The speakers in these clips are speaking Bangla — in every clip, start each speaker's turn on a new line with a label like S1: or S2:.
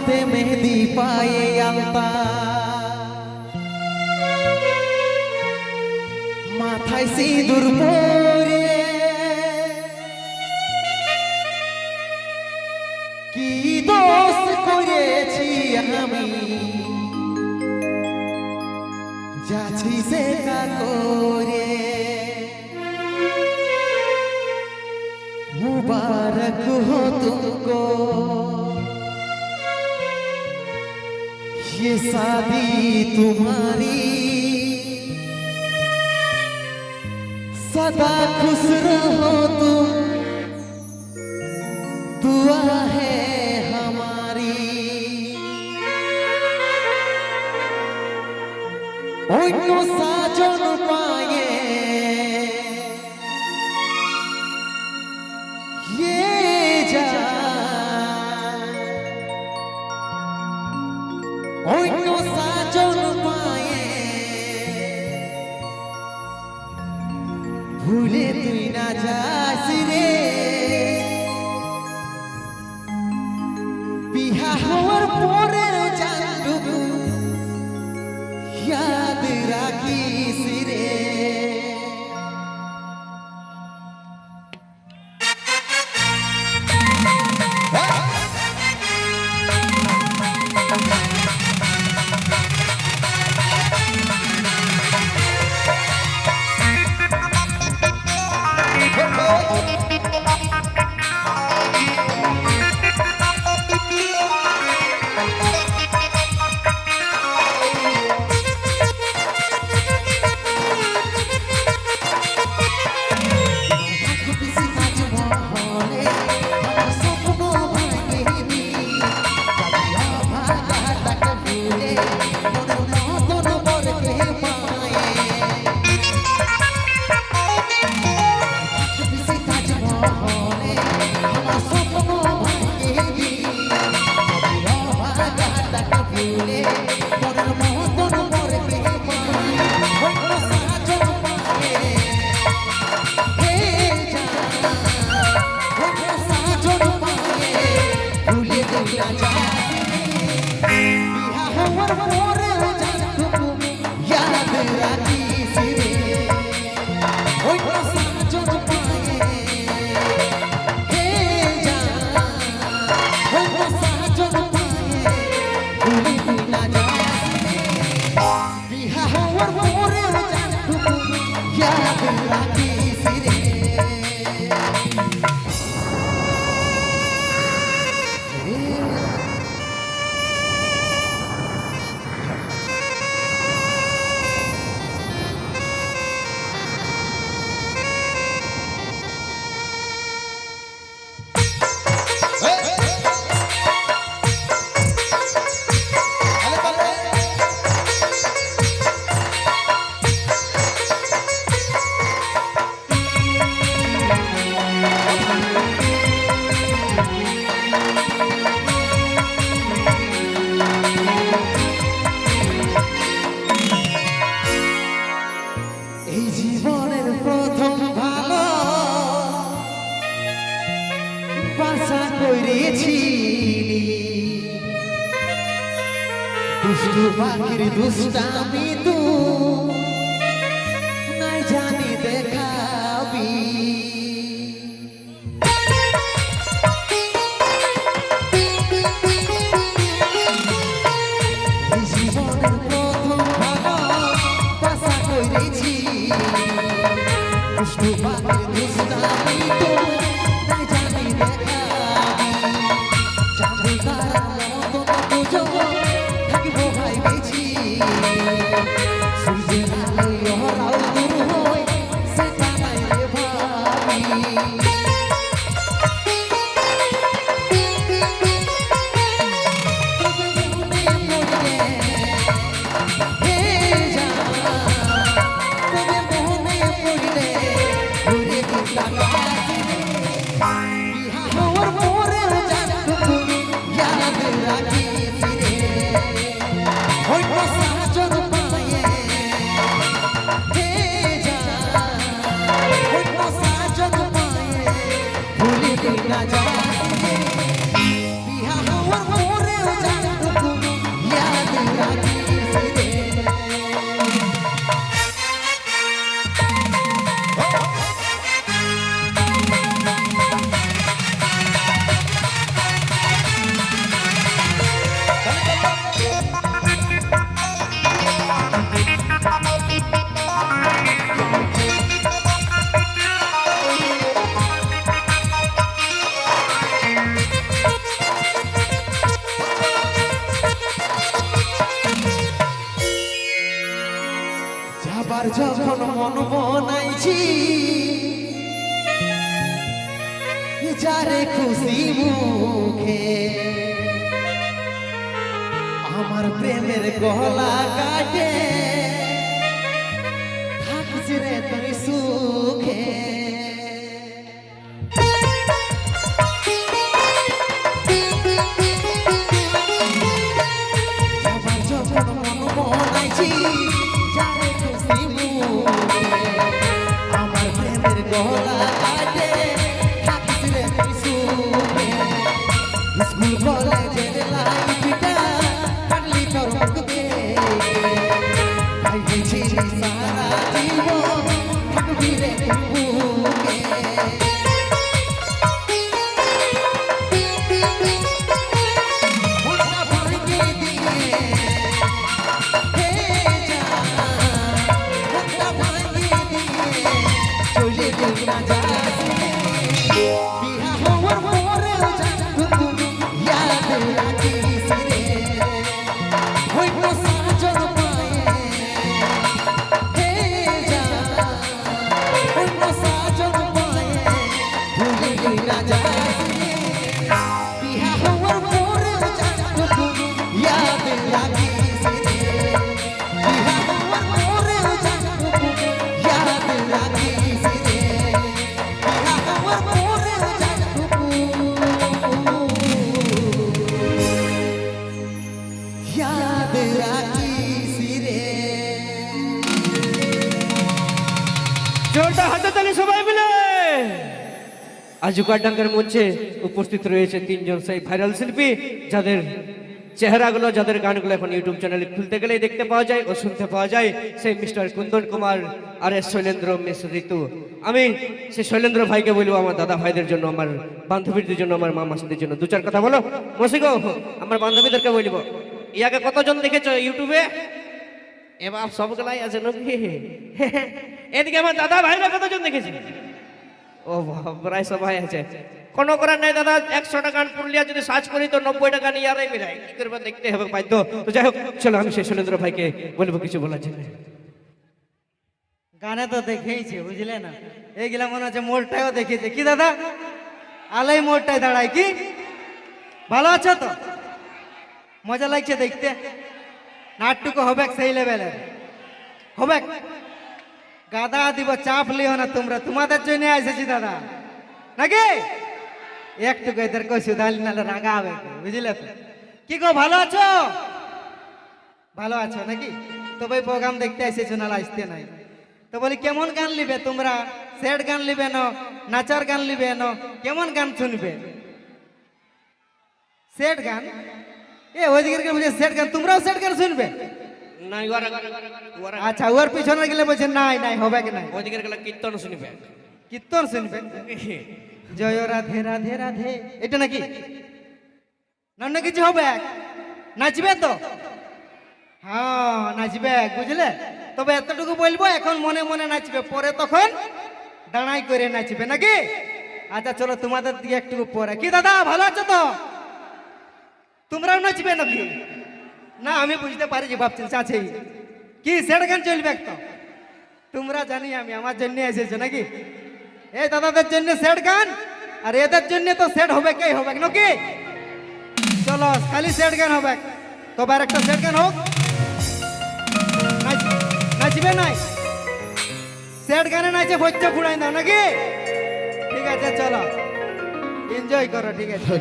S1: হাতে মেহেদি পায়ে আলতা, মাথায় সিঁদুর পরে কি দোষ করেছি আমি, যাচ্ছি সে করে। मुबारक हो तुमको ये शादी तुम्हारी, सदा खुश रहो तुम, दुआ है हमारी। অন্য সাজন পায়ে অন্য সাজন পায়ে ভুলে তুই না যাস রে, বিহা হওয়ার পরে জানটুকু ইয়াদ রাখিস রে। দুষ্টু পাখির দুষ্টামি তু নাই জানি দেখাবি, জীবনের প্রথম ভালোবাসা করেছি। দুষ্টু পাখির দুষ্টামি তু নাই জানি দেখাবি, চাঁদে তারা মতন বুঝো থাকিব ভাই বেছি, সূর্যের আলোয় হরাও দূর হয় সেটা নাই রে ভাবি। Hoy no যাবার যখন মন বনাইছি যারে খুশি মুখে আমার প্রেমের গলা কাটে থাকিস রে তুই সুখে যাবার যখন মন বনাইছি যারে খুশি মুখে আমার প্রেমের গলা কাটে থাকিস রে তুই সুখে স্কুল কলেজের লাইফটা কাটলি তোর মুখ দেখে ভাইছিলি সারা জীবন থাকবি রে বুকে মনটা ভাঙিয়ে দিয়ে হে জান মনটা ভাঙিয়ে দিয়ে চলে গেল না যাস বিয়া হওয়ার পরেও জান याद राखिस रे হইব সাজন পায়ে হে জান হইব সাজন পায়ে ভুলি না যাস রে বিয়া হওয়ার পরেও জান याद রাখিস রে বিয়া হওয়ার পরেও জান याद রাখিস রে বিয়া হওয়ার পরেও জান याद राखिस रे
S2: জোরটা হাতে তালি সবাই মিলে। আজ উকারডাঙ্গার মঞ্চে উপস্থিত রয়েছে তিনজন সেই ভাইরাল শিল্পী যাদের চেহারাগুলো যাদের গানগুলো এখন ইউটিউব চ্যানেলে খুলতে গেলেই দেখতে পাওয়া যায় ও শুনতে পাওয়া যায় সেই মিস্টার কুন্দন কুমার আর এস শৈলেন্দ্র মিস ঋতু। আমি সেই শৈলেন্দ্র ভাইকে বলবো আমার দাদা ভাইদের জন্য আমার বান্ধবীদের জন্য আমার মা মাসিদের জন্য দু চার কথা বলো। মসিগো আমার বান্ধবীদেরকে বলবো ইয়াকে কতজন দেখেছো ইউটিউবে? এবার সবগুলাই আছে নাকি? এদিকে আমার দাদা ভাইরা কতজন দেখেছি? ও প্রায় সবাই আছে। কোনো করার নাই দাদা, 100টা গান পুরুলিয়া যদি সার্চ করি তো 90টা গান ইয়ারাই বেরায়, কি করবো দেখতে হবে বাধ্য। তো যাই হোক চলো আমি সেই শৈলেন্দ্র ভাইকে বলবো কিছু বলার জন্য।
S3: গানে তো দেখেইছে বুঝলে না, এইগুলা মনে হচ্ছে মোড়টাও দেখেছে কি দাদা, আলাই মোড়টায় দাঁড়ায় কি? ভালো আছো তো? মজা লাগছে দেখতে? নাটটুকু হবে সেই লেভেলের হবে। গাদা দিব, চাপ লিও না তোমরা, তোমাদের জন্য এসেছি দাদা নাকি? একটুকু এদেরকে সুধালি নালে রাগা হবে বুঝলে তো। কি গো ভালো আছো? ভালো আছো নাকি? তো ভাই প্রোগ্রাম দেখতে এসেছো না আসতে নাই? তো বলি কেমন গান লিবে তোমরা? স্যাড গান লিবে না, নাচার গান লিবে না, কেমন গান শুনবে? স্যাড গান? এ ওইদিকে বলছে স্যাড গান, তোমরাও স্যাড গান শুনবে?
S2: না
S3: আচ্ছা ওর পিছনে গেলে বলছে নাই নাই হবে কি নাই?
S2: ওইদিকে গেলে কীর্তন শুনবে।
S3: কীর্তন শুনবে? জয় রাধে রাধে রাধে এটা নাকি? না কিছু হবে? নাচবে তো? হ্যাঁ নাচবে বুঝলে। তবে এতটুকু বলবো এখন মনে মনে নাচবে, পরে তখন দাঁড়াই করে নাচবে নাকি? আচ্ছা চলো তোমাদের দিকে একটু পরে। কি দাদা ভালো আছো তো? তোমরাও নাচবে নাকি? না আমি বুঝতে পারি যে ভাবছেন আছেই কি সেট গান চলবে তো। তোমরা জানি আমি আমার জন্য এসেছো নাকি? এই দাদাদের জন্য সেট গান, আর এদের জন্য তো সেট হবে কে হবে নাকি? চলো খালি সেট গান হবে, তবে আর একটা সেট গান হোক। নাচবে নাই? সেট গানে নাচে বচ্চা ফুড়াই দাও নাকি? ঠিক আছে চলো এনজয় করো। ঠিক আছে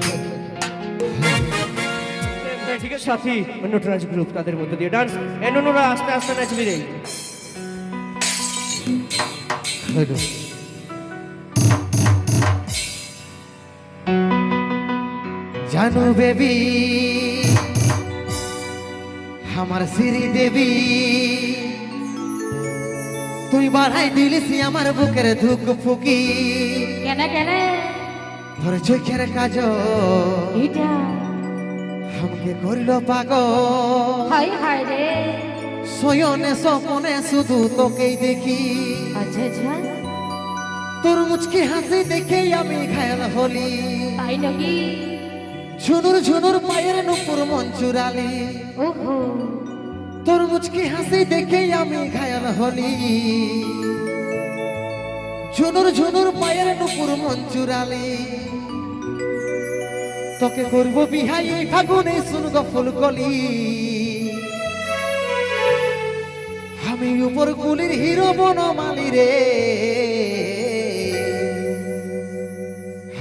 S2: ঠিক আছে সাথী নটরাজ গ্রুপ তাদের মধ্যে দিয়ে ডান্স এনোরা আস্তে আস্তে নাচবি রে।
S1: জানো বেবি আমার শ্রী দেবী, তুই বাড়াই দিলিস আমার বুকের ধুক ফুকি।
S4: কেন কেন
S1: তোর চোখের কাজ
S4: এটা
S1: আমাকে করিল পাগল।
S4: হাই হাই রে,
S1: শয়নে স্বপনে শুধু তোকেই দেখি।
S4: আচ্ছা আচ্ছা
S1: তোর মুচকি হাসি দেখে আমি ঘায়াল হলি।
S4: তাই নাকি?
S1: ঝুনুর ঝুনুর পায়ের নুপুর মন চুরালি।
S4: ওহো
S1: তোর মুচকি হাসি দেখে আমি ঘায়াল হলি ঝুনুর ঝুনুর পায়ের নুপুর মন চুরালি তোকে করবো বিহাই এই ফাগুনে শুনগ ফুলকলি আমি উপর কুলির হিরো বনমালি রে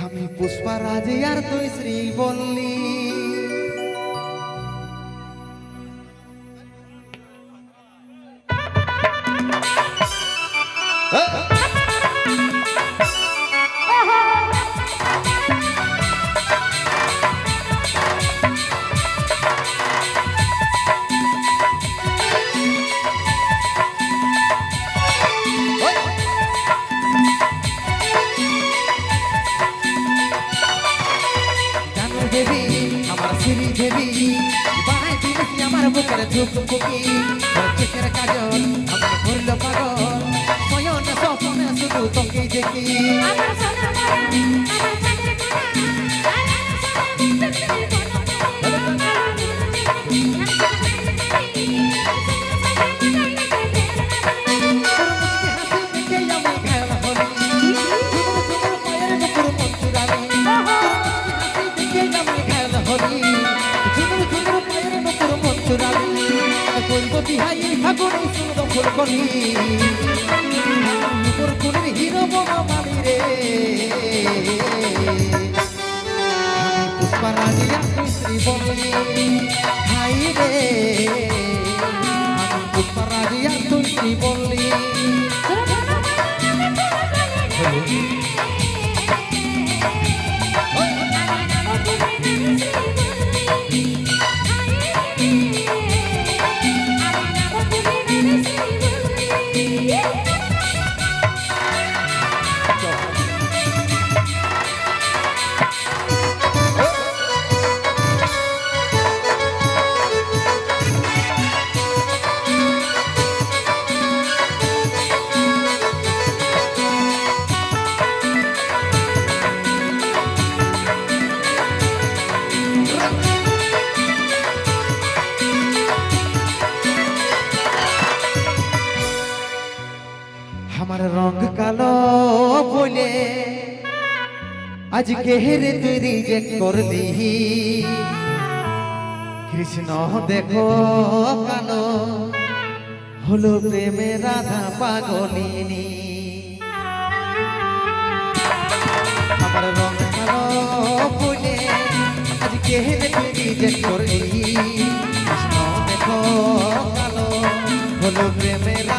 S1: আমি পুষ্পা রাজে আর তুই শ্রীবল্লী দেবী আমার শ্রী দেবী বানাই দিলি আমার বুকের ঝুঁকুকি চোখের কাজল আমার করল পাগল শয়নে স্বপ্নে শুধু তোকে দেখি
S4: আমার সোনা মায়া আমার চাঁদের
S1: হিরো বনমালি রে পুষ্পা রাজিয়া তুই শ্রীবল্লী হাই রে পুষ্পা রাজিয়া তুই শ্রীবল্লী আমার রং কালো বলে আজকে হেরে তুই রিজেক্ট করলি কৃষ্ণ দেখো কালো হলো প্রেমে রাধা পাগলিনী আমার রং কালো বলে আজকে হেরে তুই রিজেক্ট করলি কৃষ্ণ দেখো কালো হলো প্রেমে